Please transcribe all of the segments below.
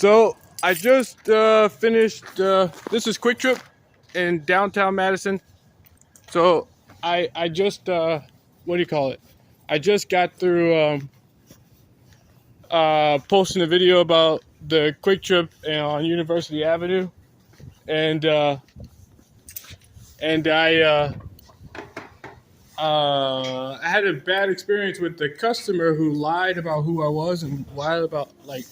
So I just finished. This is Kwik Trip in downtown Madison. So I just what do you call it? I just got through posting a video about the Kwik Trip on University Avenue, and I had a bad experience with the customer who lied about who I was and lied about like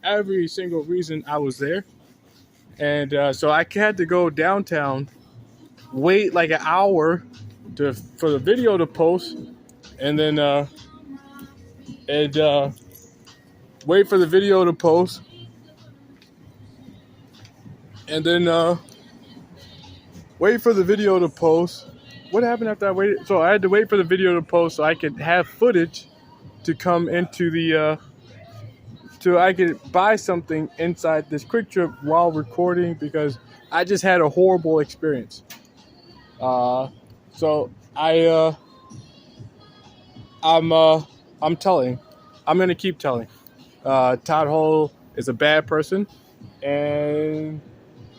every single reason I was there. And so I had to go downtown, wait like an hour for the video to post, and then wait for the video to post, and then wait for the video to post. What happened after I waited? So I had to wait for the video to post so I could have footage to come into the so I could buy something inside this Kwik Trip while recording, because I just had a horrible experience. So I'm telling. I'm gonna keep telling. Todd Hole is a bad person, and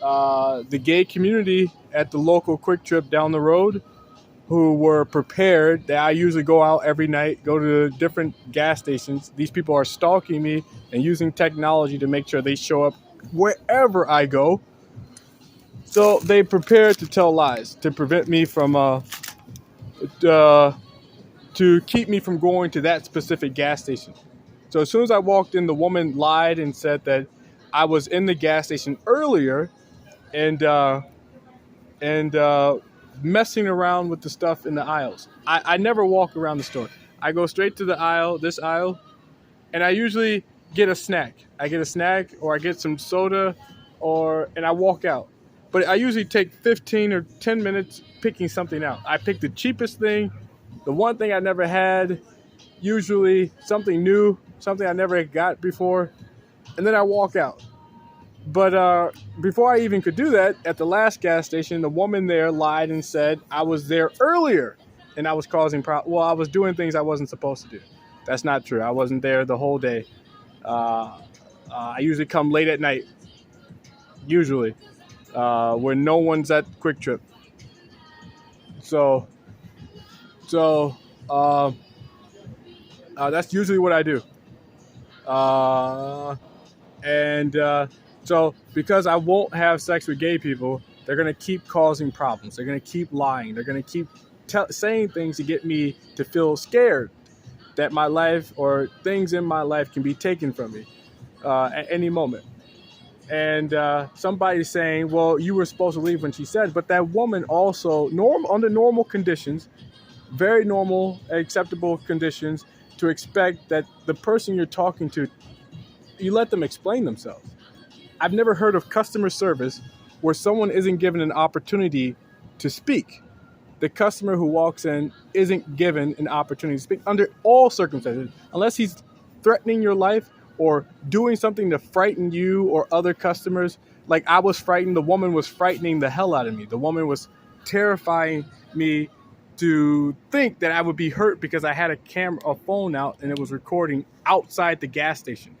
the gay community at the local Kwik Trip down the road, who were prepared that I usually go out every night, go to different gas stations. These people are stalking me and using technology to make sure they show up wherever I go. So they prepared to tell lies to prevent me from to keep me from going to that specific gas station. So as soon as I walked in, the woman lied and said that I was in the gas station earlier and messing around with the stuff in the aisles. I never walk around the store. I go straight to the aisle, this aisle, and I usually get a snack. I get a snack, or I get some soda, and I walk out. But I usually take 15 or 10 minutes picking something out. I pick the cheapest thing, the one thing I never had, usually something new, something I never got before, and then I walk out. But before I even could do that, at the last gas station, the woman there lied and said I was there earlier and I was causing problems. Well, I was doing things I wasn't supposed to do. That's not true. I wasn't there the whole day. I usually come late at night, usually, when no one's at Kwik Trip. So that's usually what I do. So because I won't have sex with gay people, they're going to keep causing problems. They're going to keep lying. They're going to keep saying things to get me to feel scared that my life or things in my life can be taken from me at any moment. And somebody's saying, well, you were supposed to leave when she said, but that woman also, under normal conditions, very normal, acceptable conditions, to expect that the person you're talking to, you let them explain themselves. I've never heard of customer service where someone isn't given an opportunity to speak. The customer who walks in isn't given an opportunity to speak under all circumstances, unless he's threatening your life or doing something to frighten you or other customers. Like I was frightened. The woman was frightening the hell out of me. The woman was terrifying me to think that I would be hurt because I had a phone out and it was recording outside the gas station,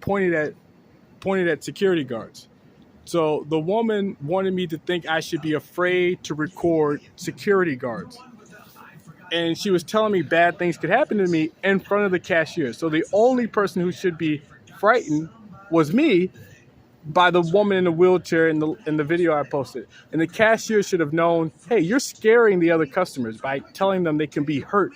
pointed at security guards. So the woman wanted me to think I should be afraid to record security guards. And she was telling me bad things could happen to me in front of the cashier. So the only person who should be frightened was me, by the woman in the wheelchair in the video I posted. And the cashier should have known, hey, you're scaring the other customers by telling them they can be hurt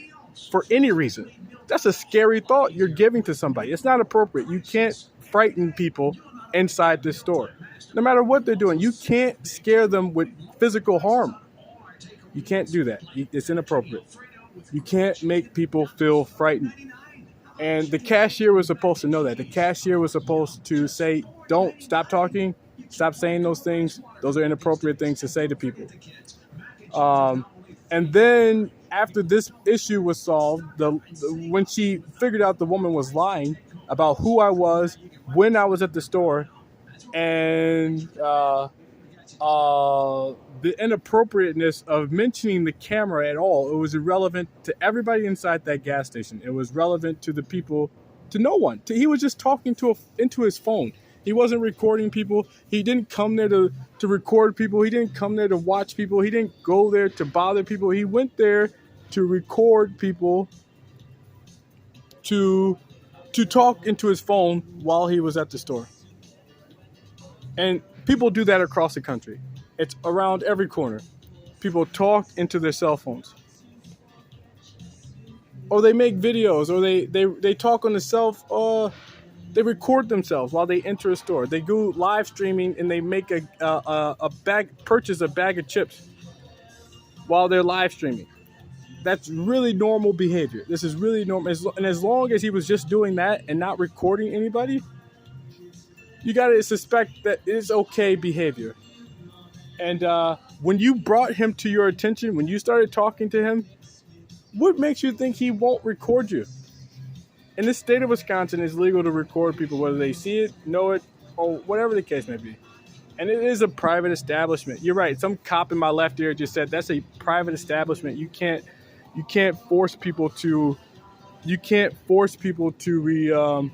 for any reason. That's a scary thought you're giving to somebody. It's not appropriate. You can't frighten people inside this store. No matter what they're doing, you can't scare them with physical harm. You can't do that. It's inappropriate. You can't make people feel frightened. And the cashier was supposed to know that. The cashier was supposed to say, don't stop talking, stop saying those things. Those are inappropriate things to say to people. And then after this issue was solved, when she figured out the woman was lying about who I was, when I was at the store, and the inappropriateness of mentioning the camera at all. It was irrelevant to everybody inside that gas station. It was relevant to the people, to no one. He was just talking into his phone. He wasn't recording people. He didn't come there to record people. He didn't come there to watch people. He didn't go there to bother people. He went there to record people, to talk into his phone while he was at the store. And people do that across the country. It's around every corner. People talk into their cell phones. Or they make videos, or they talk on the they record themselves while they enter a store. They go live streaming and they make purchase a bag of chips while they're live streaming. That's really normal behavior. This is really normal. And as long as he was just doing that and not recording anybody, you got to suspect that it's okay behavior. And when you brought him to your attention, when you started talking to him, what makes you think he won't record you? In the state of Wisconsin, it's legal to record people, whether they see it, know it, or whatever the case may be. And it is a private establishment. You're right. Some cop in my left ear just said that's a private establishment. You can't force people to. You can't force people to.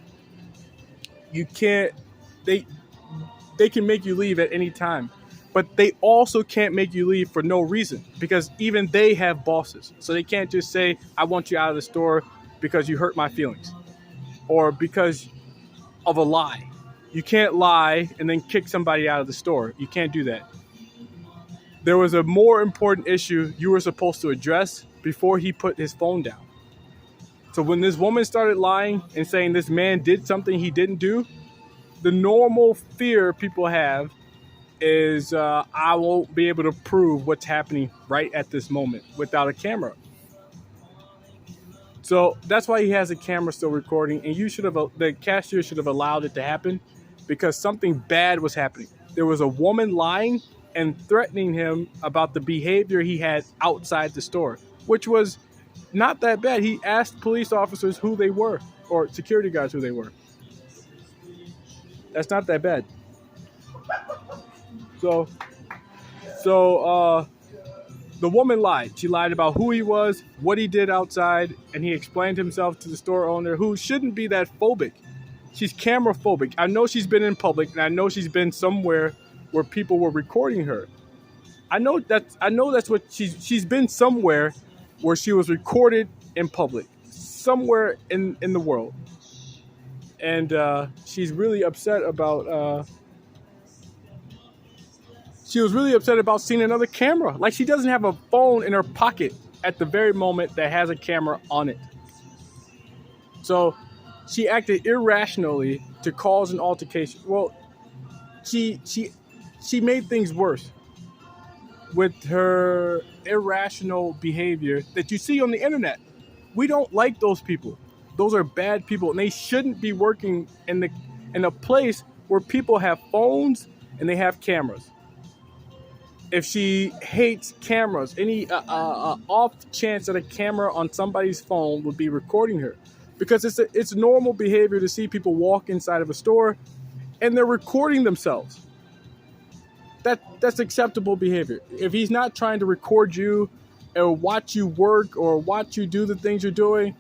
You can't. They can make you leave at any time, but they also can't make you leave for no reason, because even they have bosses. So they can't just say, "I want you out of the store because you hurt my feelings," or because of a lie. You can't lie and then kick somebody out of the store. You can't do that. There was a more important issue you were supposed to address before he put his phone down. So when this woman started lying and saying this man did something he didn't do, the normal fear people have is I won't be able to prove what's happening right at this moment without a camera. So that's why he has a camera still recording, and the cashier should have allowed it to happen, because something bad was happening. There was a woman lying and threatening him about the behavior he had outside the store, which was not that bad. He asked police officers who they were, or security guards who they were. That's not that bad. So the woman lied. She lied about who he was, what he did outside, and he explained himself to the store owner, who shouldn't be that phobic. She's camera phobic. I know she's been in public, and I know she's been somewhere where people were recording her. I know that's what she's been somewhere where she was recorded in public, somewhere in the world. And she's really upset about she was really upset about seeing another camera. Like, she doesn't have a phone in her pocket at the very moment that has a camera on it. So she acted irrationally to cause an altercation. Well, she made things worse with her irrational behavior that you see on the internet. We don't like those people. Those are bad people, and they shouldn't be working in a place where people have phones and they have cameras. If she hates cameras, any off chance that a camera on somebody's phone would be recording her, because it's normal behavior to see people walk inside of a store and they're recording themselves. That's acceptable behavior. If he's not trying to record you or watch you work or watch you do the things you're doing,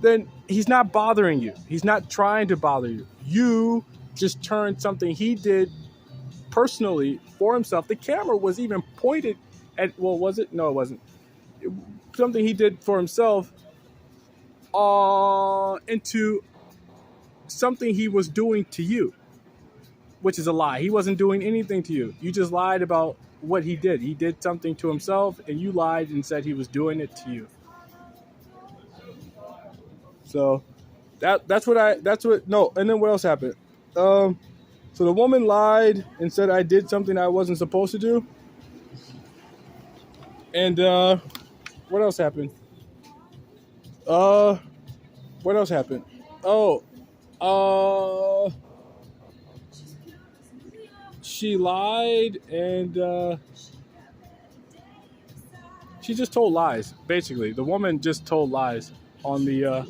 then he's not bothering you. He's not trying to bother you. You just turned something he did personally for himself. The camera was even pointed at, well, was it? No, it wasn't. Something he did for himself into something he was doing to you, which is a lie. He wasn't doing anything to you. You just lied about what he did. He did something to himself, and you lied and said he was doing it to you. So and then what else happened? So the woman lied and said I did something I wasn't supposed to do. And what else happened? What else happened? She lied and she just told lies. Basically, the woman just told lies on the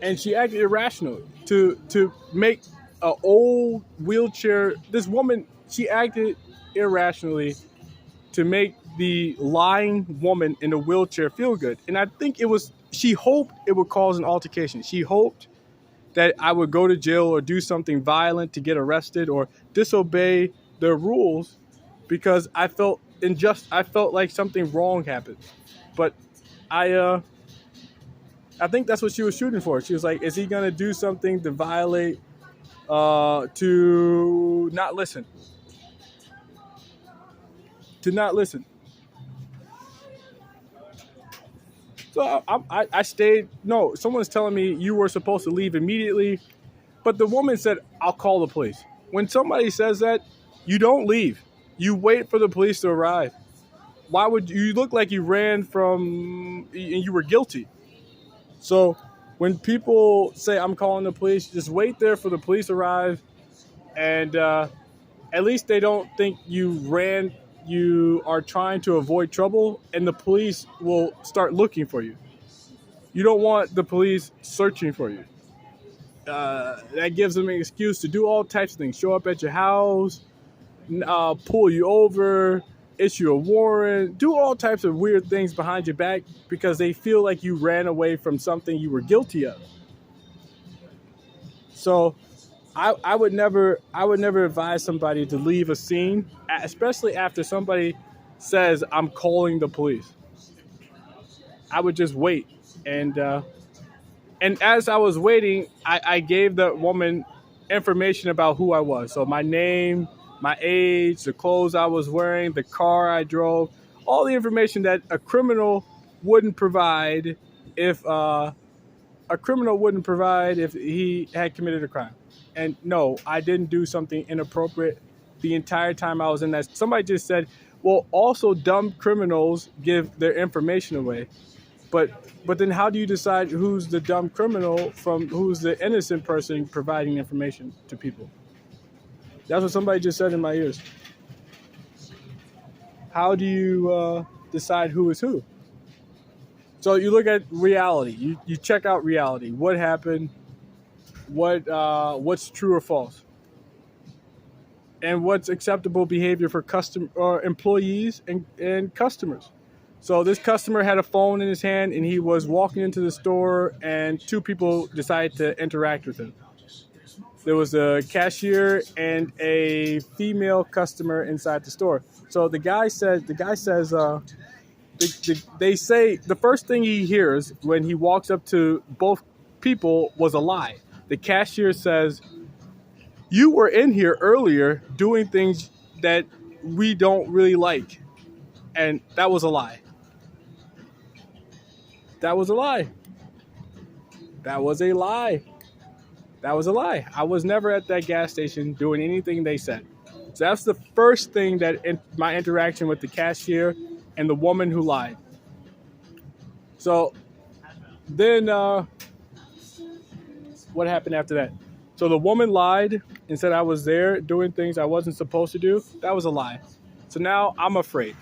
and she acted irrational to make an old wheelchair. This woman, she acted irrationally to make the lying woman in the wheelchair feel good. And I think she hoped it would cause an altercation. She hoped that I would go to jail or do something violent to get arrested or disobey the rules because I felt I felt like something wrong happened. But I think that's what she was shooting for. She was like, is he going to do something to violate, to not listen? To not listen. So I stayed. No, someone's telling me you were supposed to leave immediately. But the woman said, I'll call the police. When somebody says that, you don't leave. You wait for the police to arrive. Why would you look like you ran from and you were guilty? So when people say I'm calling the police, just wait there for the police to arrive, and at least they don't think you ran. You are trying to avoid trouble, and the police will start looking for you. You don't want the police searching for you. That gives them an excuse to do all types of things. Show up at your house, pull you over, issue a warrant, do all types of weird things behind your back because they feel like you ran away from something you were guilty of. So I would never advise somebody to leave a scene, especially after somebody says, I'm calling the police. I would just wait. And as I was waiting, I gave the woman information about who I was. So my name, my age, the clothes I was wearing, the car I drove, all the information that a criminal wouldn't provide if he had committed a crime. And no, I didn't do something inappropriate the entire time I was in that. Somebody just said, well, also dumb criminals give their information away. But then how do you decide who's the dumb criminal from who's the innocent person providing information to people? That's what somebody just said in my ears. How do you decide who is who? So you look at reality. You check out reality. What happened? What's true or false? And what's acceptable behavior for employees and customers? So this customer had a phone in his hand and he was walking into the store and two people decided to interact with him. There was a cashier and a female customer inside the store. So they say the first thing he hears when he walks up to both people was a lie. The cashier says, you were in here earlier doing things that we don't really like. And that was a lie. That was a lie. That was a lie. That was a lie. I was never at that gas station doing anything they said. So that's the first thing that in my interaction with the cashier and the woman who lied. So then what happened after that? So the woman lied and said I was there doing things I wasn't supposed to do. That was a lie. So now I'm afraid.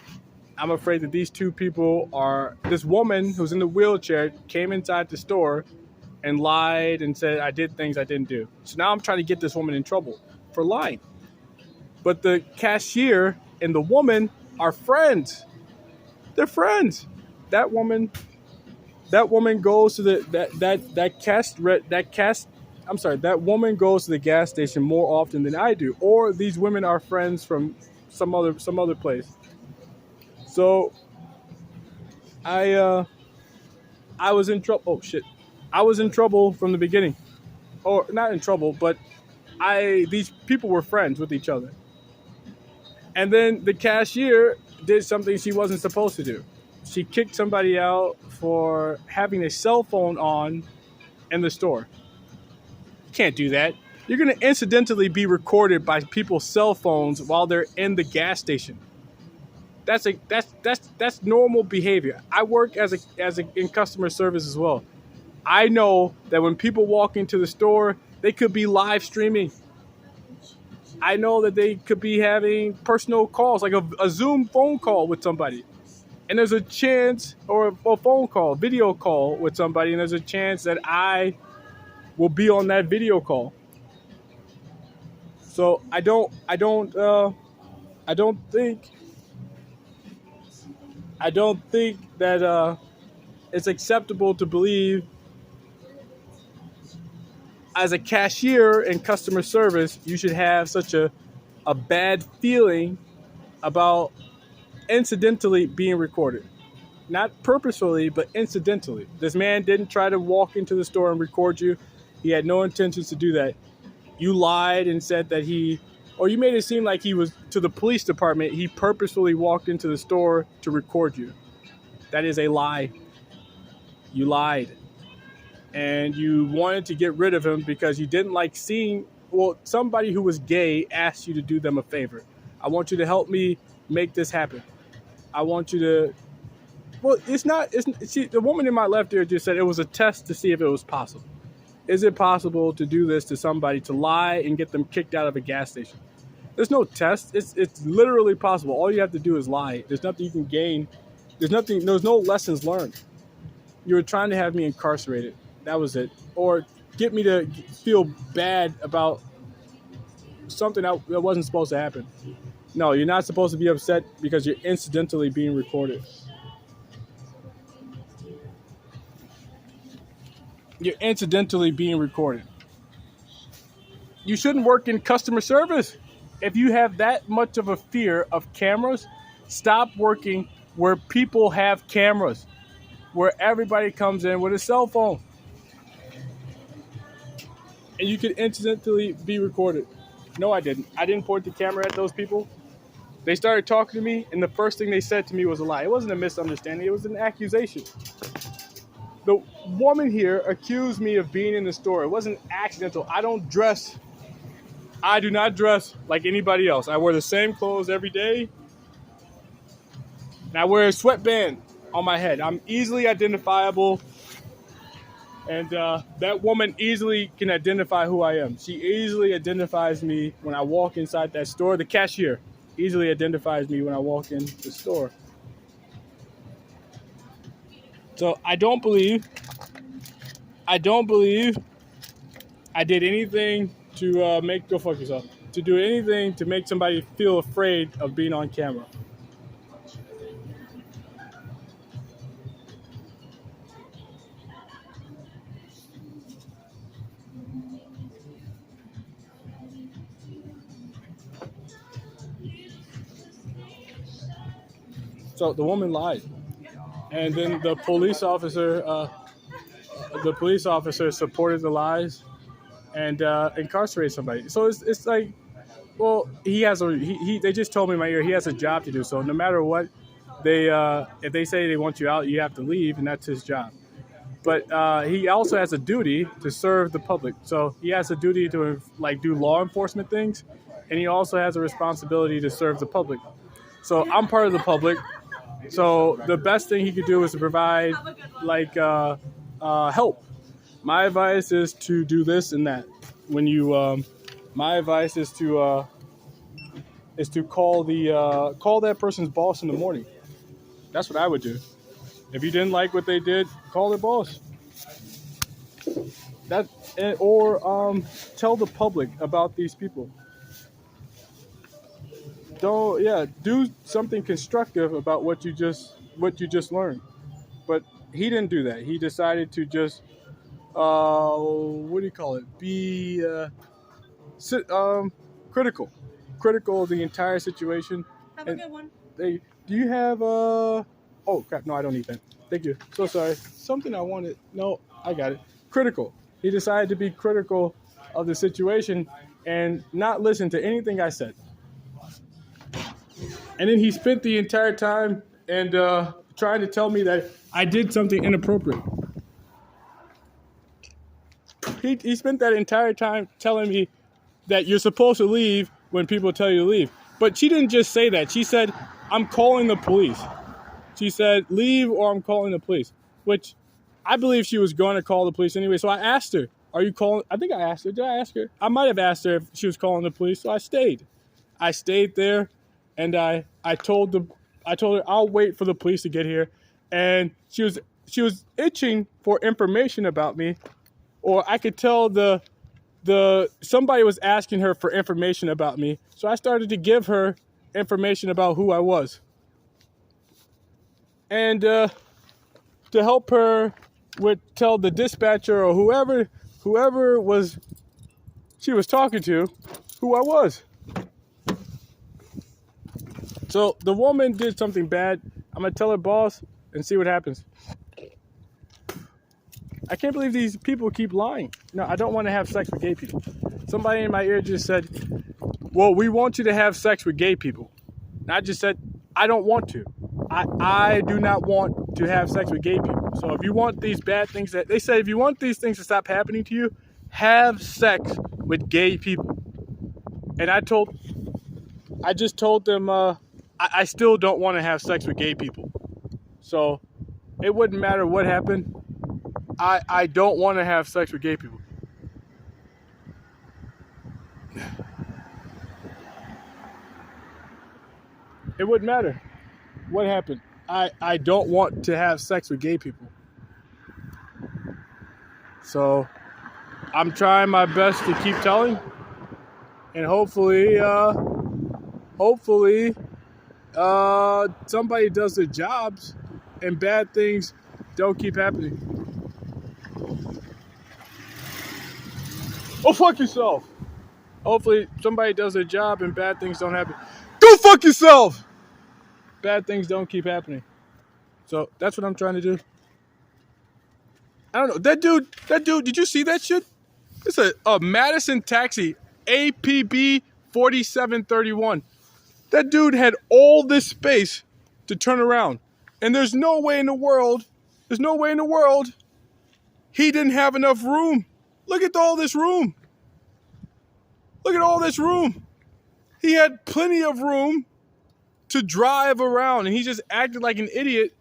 I'm afraid that these two people this woman who's in the wheelchair came inside the store and lied and said I did things I didn't do. So now I'm trying to get this woman in trouble for lying. But the cashier and the woman are friends. They're friends. That woman goes to that woman goes to the gas station more often than I do. Or these women are friends from some other place. So I was in trouble. Oh shit. I was in trouble from the beginning. Or not in trouble, but these people were friends with each other. And then the cashier did something she wasn't supposed to do. She kicked somebody out for having a cell phone on in the store. You can't do that. You're going to incidentally be recorded by people's cell phones while they're in the gas station. That's normal behavior. I work in customer service as well. I know that when people walk into the store, they could be live streaming. I know that they could be having personal calls, like a Zoom phone call with somebody. And there's a chance, or a phone call, video call with somebody, and there's a chance that I will be on that video call. So I don't think I don't think that it's acceptable to believe as a cashier in customer service, you should have such a bad feeling about incidentally being recorded. Not purposefully, but incidentally. This man didn't try to walk into the store and record you. He had no intentions to do that. You lied and said that or you made it seem like he was to the police department. He purposefully walked into the store to record you. That is a lie. You lied. And you wanted to get rid of him because you didn't like seeing, somebody who was gay asked you to do them a favor. I want you to help me make this happen. I want you to, see, the woman in my left ear just said it was a test to see if it was possible. Is it possible to do this to somebody, to lie and get them kicked out of a gas station? There's no test. It's literally possible. All you have to do is lie. There's nothing you can gain. There's no lessons learned. You were trying to have me incarcerated. That was it. Or get me to feel bad about something that wasn't supposed to happen. No, you're not supposed to be upset because you're incidentally being recorded. You're incidentally being recorded. You shouldn't work in customer service. If you have that much of a fear of cameras, stop working where people have cameras, where everybody comes in with a cell phone. And you could incidentally be recorded. No, I didn't. I didn't point the camera at those people. They started talking to me, and the first thing they said to me was a lie. It wasn't a misunderstanding. It was an accusation. The woman here accused me of being in the store. It wasn't accidental. I do not dress like anybody else. I wear the same clothes every day. And I wear a sweatband on my head. I'm easily identifiable. And that woman easily can identify who I am. She easily identifies me when I walk inside that store. The cashier easily identifies me when I walk in the store. So I don't believe I did anything to go fuck yourself. To do anything to make somebody feel afraid of being on camera. So the woman lied, and then the police officer supported the lies and incarcerated somebody. So it's like, well, they just told me in my ear he has a job to do. So no matter what, if they say they want you out, you have to leave, and that's his job. But he also has a duty to serve the public. So he has a duty to do law enforcement things, and he also has a responsibility to serve the public. So I'm part of the public. So the best thing he could do is to provide help. My advice is to do this and that. My advice is to call that person's boss in the morning. That's what I would do. If you didn't like what they did, call their boss. Or tell the public about these people. Do something constructive about what you just learned. But he didn't do that. He decided to just be critical of the entire situation. Have a good one. Do you have oh crap, no, I don't need that. Thank you. So sorry. Something I wanted. No, I got it. Critical. He decided to be critical of the situation and not listen to anything I said. And then he spent the entire time and trying to tell me that I did something inappropriate. He spent that entire time telling me that you're supposed to leave when people tell you to leave. But she didn't just say that. She said, I'm calling the police. She said, leave or I'm calling the police, which I believe she was going to call the police anyway. So I asked her, are you calling? I think I asked her. Did I ask her? I might have asked her if she was calling the police. So I stayed. I stayed there. And I told her I'll wait for the police to get here, and she was itching for information about me, or I could tell somebody was asking her for information about me, so I started to give her information about who I was. and to help her tell the dispatcher or whoever was she was talking to who I was. So the woman did something bad. I'm gonna tell her boss and see what happens. I can't believe these people keep lying. No, I don't want to have sex with gay people. Somebody in my ear just said, well, we want you to have sex with gay people. And I just said, I don't want to. I do not want to have sex with gay people. So if you want these bad things that they say, if you want these things to stop happening to you, have sex with gay people. And I just told them, I still don't want to have sex with gay people. So it wouldn't matter what happened. I don't want to have sex with gay people. It wouldn't matter what happened. I don't want to have sex with gay people. So I'm trying my best to keep telling. And hopefully somebody does their jobs and bad things don't keep happening. Oh, fuck yourself. Hopefully somebody does their job and bad things don't happen. Go fuck yourself! Bad things don't keep happening. So that's what I'm trying to do. I don't know. That dude, did you see that shit? It's a Madison taxi, APB 4731. That dude had all this space to turn around. And there's no way in the world he didn't have enough room. Look at all this room. Look at all this room. He had plenty of room to drive around, and he just acted like an idiot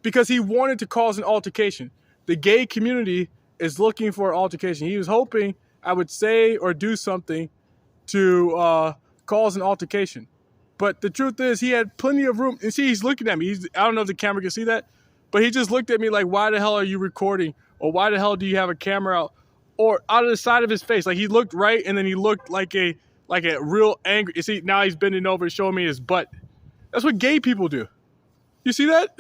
because he wanted to cause an altercation. The gay community is looking for an altercation. He was hoping I would say or do something to cause an altercation. But the truth is, he had plenty of room. And see, he's looking at me. I don't know if the camera can see that, but he just looked at me like, why the hell are you recording? Or why the hell do you have a camera out? Or out of the side of his face. Like, he looked right, and then he looked like a real angry. You see, now he's bending over showing me his butt. That's what gay people do. You see that?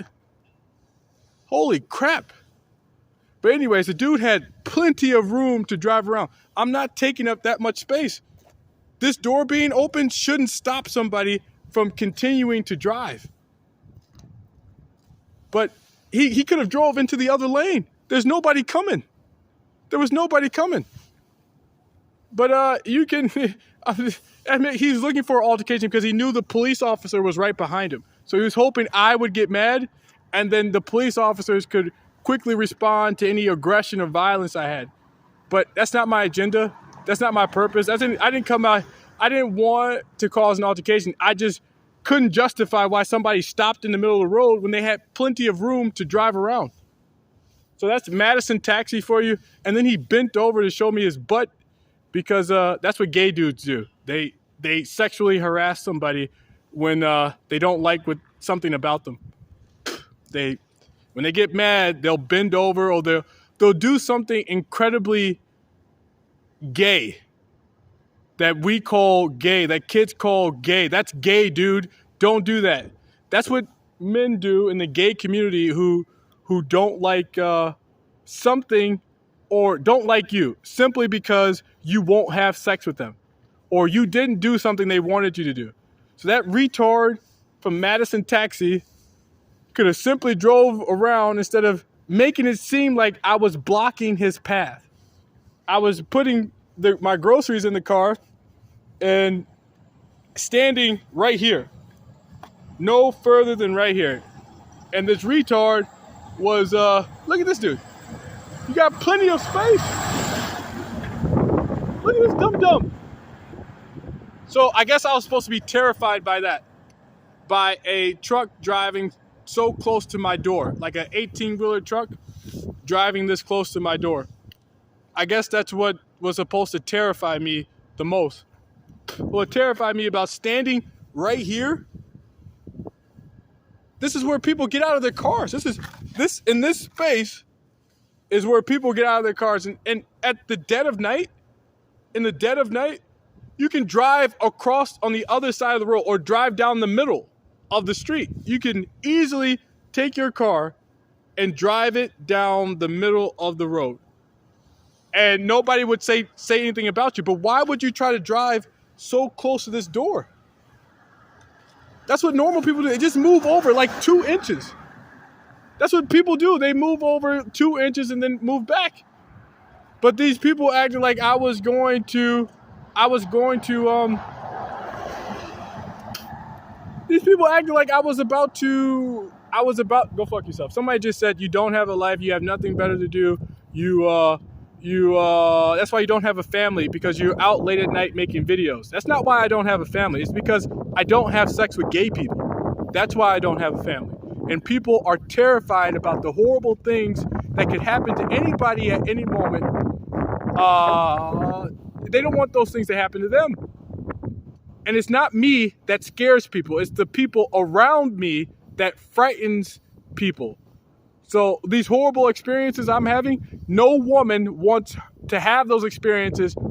Holy crap. But anyways, the dude had plenty of room to drive around. I'm not taking up that much space. This door being open shouldn't stop somebody from continuing to drive. But he could have drove into the other lane. There's nobody coming. There was nobody coming. But you can admit he's looking for an altercation because he knew the police officer was right behind him. So he was hoping I would get mad, and then the police officers could quickly respond to any aggression or violence I had. But that's not my agenda. That's not my purpose. I didn't come out. I didn't want to cause an altercation. I just couldn't justify why somebody stopped in the middle of the road when they had plenty of room to drive around. So that's Madison taxi for you. And then he bent over to show me his butt because that's what gay dudes do. They sexually harass somebody when they don't like something about them. When they get mad, they'll bend over or they'll do something incredibly gay that we call gay, that kids call gay. That's gay, dude. Don't do that. That's what men do in the gay community who don't like something or don't like you simply because you won't have sex with them or you didn't do something they wanted you to do. So that retard from Madison taxi could have simply drove around instead of making it seem like I was blocking his path. I was putting my groceries in the car and standing right here. No further than right here. And this retard was, look at this dude. You got plenty of space. Look at this dum-dum. So I guess I was supposed to be terrified by that. By a truck driving so close to my door. Like an 18-wheeler truck driving this close to my door. I guess that's what was supposed to terrify me the most. What terrified me about standing right here. This is where people get out of their cars. In this space is where people get out of their cars. And at the dead of night, you can drive across on the other side of the road or drive down the middle of the street. You can easily take your car and drive it down the middle of the road. And nobody would say anything about you. But why would you try to drive so close to this door? That's what normal people do. They just move over like 2 inches. That's what people do. They move over 2 inches and then move back. But these people acted like these people acted like go fuck yourself. Somebody just said you don't have a life, you have nothing better to do. That's why you don't have a family, because you're out late at night making videos. That's not why I don't have a family. It's because I don't have sex with gay people. That's why I don't have a family. And people are terrified about the horrible things that could happen to anybody at any moment. They don't want those things to happen to them. And it's not me that scares people. It's the people around me that frightens people. So these horrible experiences I'm having, no woman wants to have those experiences